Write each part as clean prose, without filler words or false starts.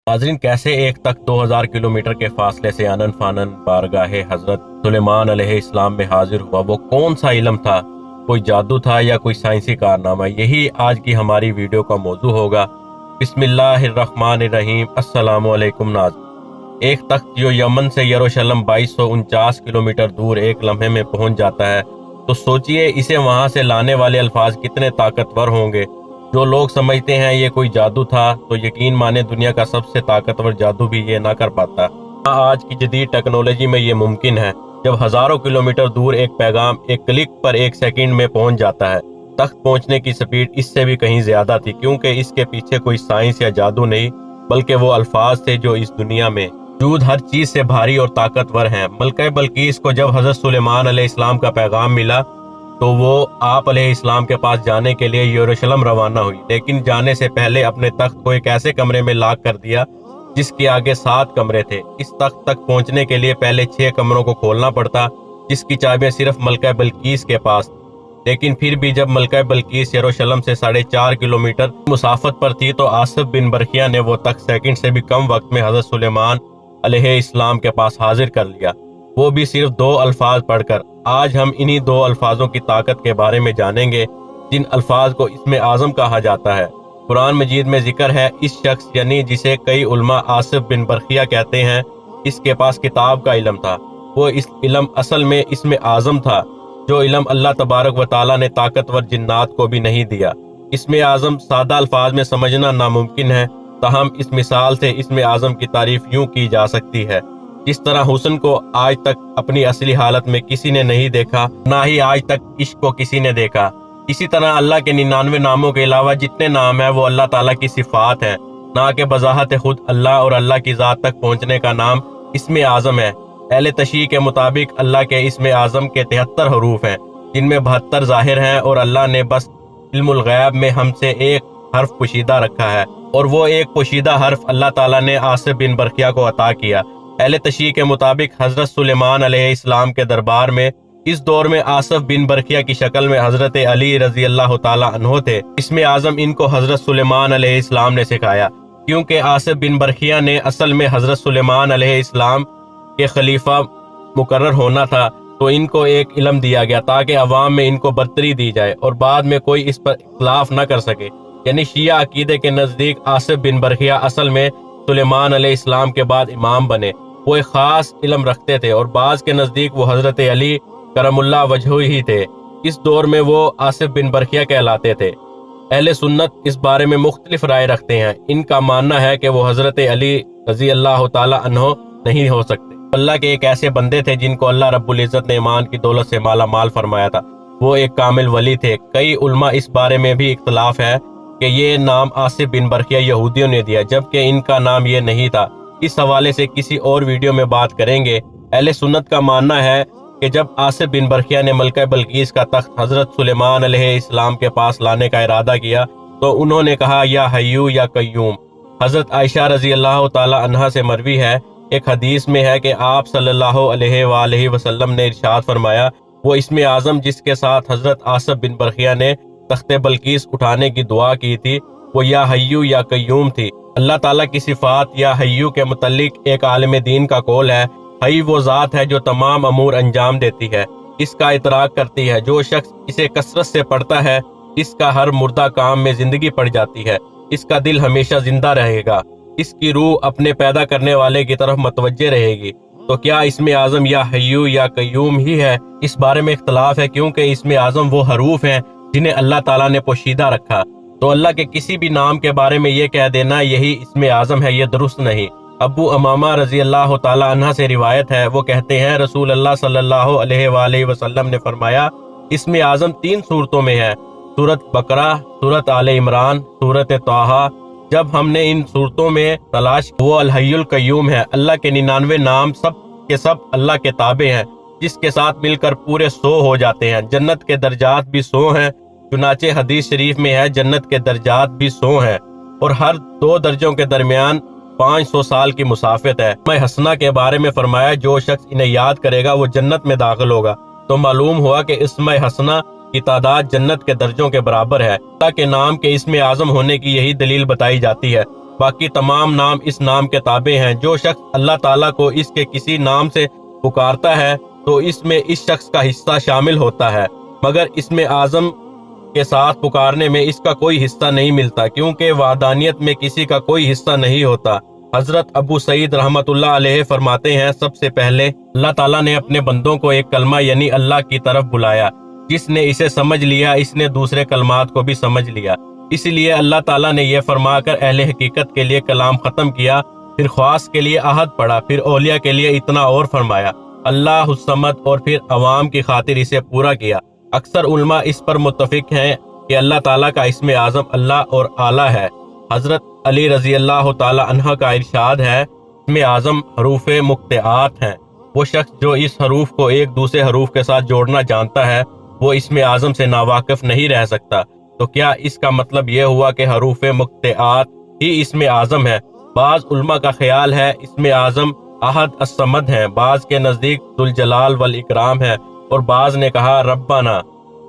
नाज़रीन, कैसे एक तक 2000 किलोमीटर के फासले से अनन फानन बारगाहे हजरत सुलेमान अलैहिस्सलाम में हाजिर हुआ। वो कौन सा इल्म था? कोई जादू था या कोई साइंसी कारनामा? यही आज की हमारी वीडियो का मौजू होगा। बिस्मिल्लाहिर्रहमानिर्रहीम। अस्सलामु अलैकुम नाज़रीन। एक तख्त जो यमन से यरूशलेम 2249 किलोमीटर दूर एक लम्हे में पहुंच जाता है, तो सोचिए इसे वहां से लाने वाले अल्फाज कितने ताकतवर होंगे। जो लोग समझते हैं ये कोई जादू था, तो यकीन माने दुनिया का सबसे ताकतवर जादू भी ये ना कर पाता। आज की जदीद टेक्नोलॉजी में ये मुमकिन है, जब हजारों किलोमीटर दूर एक पैगाम एक क्लिक पर एक सेकंड में पहुंच जाता है। तख्त पहुंचने की स्पीड इससे भी कहीं ज्यादा थी, क्योंकि इसके पीछे कोई साइंस या जादू नहीं, बल्कि वो अल्फाज थे जो इस दुनिया में मौजूद हर चीज से भारी और ताकतवर हैं। मलका बल्कीस को जब हजरत सुलेमान अलैहिस्सलाम का पैगाम मिला, तो वो आप अलैहिस्सलाम के पास जाने के लिए यरूशलेम रवाना हुई, लेकिन जाने से पहले अपने तख्त को एक ऐसे कमरे में लॉक कर दिया जिसके आगे 7 कमरे थे। इस तख्त तक पहुंचने के लिए पहले 6 कमरों को खोलना पड़ता, जिसकी चाबियां सिर्फ मलका बल्कीस के पास। लेकिन फिर भी जब मलका बल्कीस यरूशलेम से 4.5 किलोमीटर मुसाफत पर थी, तो आसिफ बिन बरखिया ने वो तख्त सेकंड से भी कम वक्त में हजरत सुलेमान अलैहिस्सलाम के पास हाजिर कर लिया, वो भी सिर्फ 2 अल्फाज पढ़कर। आज हम इन्हीं 2 अल्फाजों की ताकत के बारे में जानेंगे, जिन अल्फाज को इसमें आजम कहा जाता है। कुरान मजीद में जिक्र है, इस शख्स यानी जिसे कई उलमा आसिफ बिन बरखिया कहते हैं, इसके पास किताब का इल्म था। वो इस इल्म असल में इसमें आजम था, जो इल्म अल्लाह तबारक व तआला ने ताकतवर जिन्नात को भी नहीं दिया। इसमें आजम सादा अल्फाज में समझना नामुमकिन है, ताहम इस मिसाल से इसमें आजम की तारीफ यूं की जा सकती है, जिस तरह हुस्न को आज तक अपनी असली हालत में किसी ने नहीं देखा, ना ही आज तक इश्क को किसी ने देखा। इसी तरह अल्लाह के 99 नामों के अलावा जितने नाम है वो अल्लाह ताला की सिफात है, ना कि बज़ाहत खुद अल्लाह और अल्लाह की ज़ात तक पहुँचने का नाम इसमें आजम है। अहले तशरीह के मुताबिक अल्लाह के इसमें आजम के 73 हरूफ हैं, जिनमें 72 जाहिर हैं, और अल्लाह ने बस इल्मुल गैब में हमसे एक हर्फ पोशीदा रखा है, और वो एक पोशीदा हर्फ अल्लाह ताला ने आसिफ बिन बरखिया को अता किया। अहले तशरीह के मुताबिक हजरत सुलेमान अलैहिस्सलाम के दरबार में इस दौर में आसिफ बिन बरखिया की शक्ल में हजरत अली रजी अल्लाह ताला अन्हो थे। इसमें आजम इनको हजरत सुलेमान अलैहिस्सलाम ने सिखाया, क्योंकि आसिफ बिन बरखिया ने असल में हजरत सुलेमान अलैहिस्सलाम के खलीफा मुकर्रर होना था, तो इनको एक इल्म दिया गया ताकि अवाम में इनको बरतरी दी जाए और बाद में कोई इस पर इख्तिलाफ न कर सके। यानी शिया अकीदे के नजदीक आसिफ बिन बरखिया असल में सुलेमान अलैहिस्सलाम के बाद इमाम बने। वो एक खास इल्म रखते थे, और बाज के नजदीक वो हजरत अली करमुल्लाह वजहू ही थे। इस दौर में वो आसिफ बिन बरखिया कहलाते थे। अहले सुन्नत इस बारे में मुख्तलिफ राय रखते हैं। इनका मानना है कि वो हजरत अली रजी अल्लाह ताला अन्हो नहीं हो सकते। अल्लाह के एक ऐसे बंदे थे जिनको अल्लाह रब्बुल इज्जत ने ईमान की दौलत से माला माल फरमाया था। वो एक कामिल वली थे। कई उलमा इस बारे में भी इख्तलाफ है कि ये नाम आसिफ बिन बरखिया यहूदियों ने दिया, जबकि इनका नाम ये नहीं था। इस हवाले से किसी और वीडियो में बात करेंगे। अहले सुन्नत का मानना है कि जब आसिफ बिन बरखिया ने मलका बल्कीस का तख्त हजरत सुलेमान अलैहिस्सलाम के पास लाने का इरादा किया, तो उन्होंने कहा, या हय्यू या कय्यूम। हजरत आयशा रजी अल्लाह ताला अन्हा से मरवी है, एक हदीस में है कि आप सल्लल्लाहु अलैहि वसल्लम ने इरशाद फरमाया, वो इसमें आजम जिसके साथ हजरत आसिफ बिन बरखिया ने तख्ते बल्कीस उठाने की दुआ की थी, वो या हय्यू या कय्यूम थी। अल्लाह ताला की सिफात या हय्यू के मुतल्लिक एक आलिम दीन का कौल है, हई वो ज़ात है जो तमाम अमूर अंजाम देती है, इसका इतराक करती है। जो शख्स इसे कसरत से पढ़ता है, इसका हर मुर्दा काम में जिंदगी पड़ जाती है, इसका दिल हमेशा जिंदा रहेगा, इसकी रूह अपने पैदा करने वाले की तरफ मतवज्जे रहेगी। तो क्या इसमें आजम या हय्यू या कय्यूम ही है? इस बारे में इख्तलाफ है, क्योंकि इसमें आजम वो हरूफ हैं जिन्हें अल्लाह ताला ने पोशीदा रखा। तो अल्लाह के किसी भी नाम के बारे में ये कह देना यही इसमें आजम है, ये दुरुस्त नहीं। अबू अमामा रजी अल्लाह ताला अन्हा से रिवायत है, वो कहते हैं, रसूल अल्लाह सल्लल्लाहु अलैहि वसल्लम ने फरमाया, इसमें आजम 3 सूरतों में है, सूरत बकरा, सूरत आले इमरान, सूरत ताहा। जब हमने इन सूरतों में तलाश, वो अल हय्युल कय्यूम है। अल्लाह के 99 नाम सब के सब अल्लाह के ताबे हैं, जिसके साथ मिलकर पूरे 100 हो जाते हैं। जन्नत के दर्जात भी 100 हैं, चुनाचे हदीस शरीफ में है, जन्नत के दर्जात भी 100 हैं, और हर 2 दर्जों के दरमियान 500 साल की मुसाफत है। मैं हसना के बारे में फरमाया, जो शख्स इन्हें याद करेगा वो जन्नत में दाखिल होगा। तो मालूम हुआ कि इसमें हसना की तादाद जन्नत के दर्जों के बराबर है। अल्लाह के नाम के इसमें आजम होने की यही दलील बताई जाती है। باقی تمام نام اس نام کے تابع ہیں۔ جو شخص اللہ تعالیٰ کو اس کے کسی نام سے پکارتا ہے تو اس میں اس شخص کا حصہ شامل ہوتا ہے، مگر اسم اعظم کے ساتھ پکارنے میں اس کا کوئی حصہ نہیں ملتا، کیونکہ وحدانیت میں کسی کا کوئی حصہ نہیں ہوتا۔ حضرت ابو سعید رحمۃ اللہ علیہ فرماتے ہیں، سب سے پہلے اللہ تعالیٰ نے اپنے بندوں کو ایک کلمہ یعنی اللہ کی طرف بلایا، جس نے اسے سمجھ لیا اس نے دوسرے کلمات کو بھی سمجھ لیا۔ اس لیے اللہ تعالیٰ نے یہ فرما کر اہل حقیقت کے لیے کلام ختم کیا، پھر خواص کے لیے عہد پڑھا، پھر اولیاء کے لیے اتنا اور فرمایا، اللہ الصمد، اور پھر عوام کی خاطر اسے پورا کیا۔ اکثر علماء اس پر متفق ہیں کہ اللہ تعالیٰ کا اسم اعظم اللہ اور اعلیٰ ہے۔ حضرت علی رضی اللہ تعالی عنہ کا ارشاد ہے، اسم اعظم حروف مقطعات ہیں۔ وہ شخص جو اس حروف کو ایک دوسرے حروف کے ساتھ جوڑنا جانتا ہے وہ اسم اعظم سے ناواقف نہیں رہ سکتا۔ تو کیا اس کا مطلب یہ ہوا کہ حروف مقطعات ہی اسم اعظم ہے؟ بعض علماء کا خیال ہے اسم اعظم احد الصمد ہیں، بعض کے نزدیک ذوالجلال والاکرام ہے، اور بعض نے کہا ربنا۔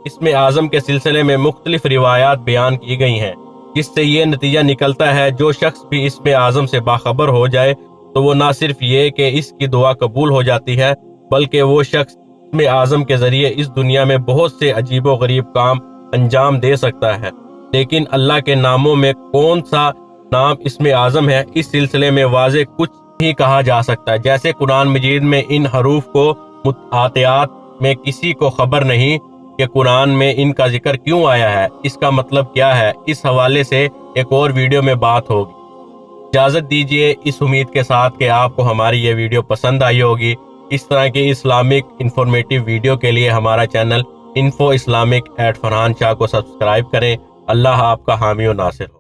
اسم اعظم کے سلسلے میں مختلف روایات بیان کی گئی ہیں، جس سے یہ نتیجہ نکلتا ہے جو شخص بھی اسم اعظم سے باخبر ہو جائے تو وہ نہ صرف یہ کہ اس کی دعا قبول ہو جاتی ہے، بلکہ وہ شخص اسم اعظم کے ذریعے اس دنیا میں بہت سے عجیب و غریب کام انجام دے سکتا ہے۔ لیکن اللہ کے ناموں میں کون سا نام اسم اعظم ہے، اس سلسلے میں واضح کچھ نہیں کہا جا سکتا۔ جیسے قرآن مجید میں ان حروف کو متعاطیات میں کسی کو خبر نہیں کہ قرآن میں ان کا ذکر کیوں آیا ہے، اس کا مطلب کیا ہے، اس حوالے سے ایک اور ویڈیو میں بات ہوگی۔ اجازت دیجیے اس امید کے ساتھ کہ آپ کو ہماری یہ ویڈیو پسند آئی ہوگی۔ اس طرح کی اسلامک انفارمیٹیو ویڈیو کے لیے ہمارا چینل انفو اسلامک @ فرحان شاہ کو سبسکرائب کریں۔ اللہ آپ کا حامی و ناصر ہو۔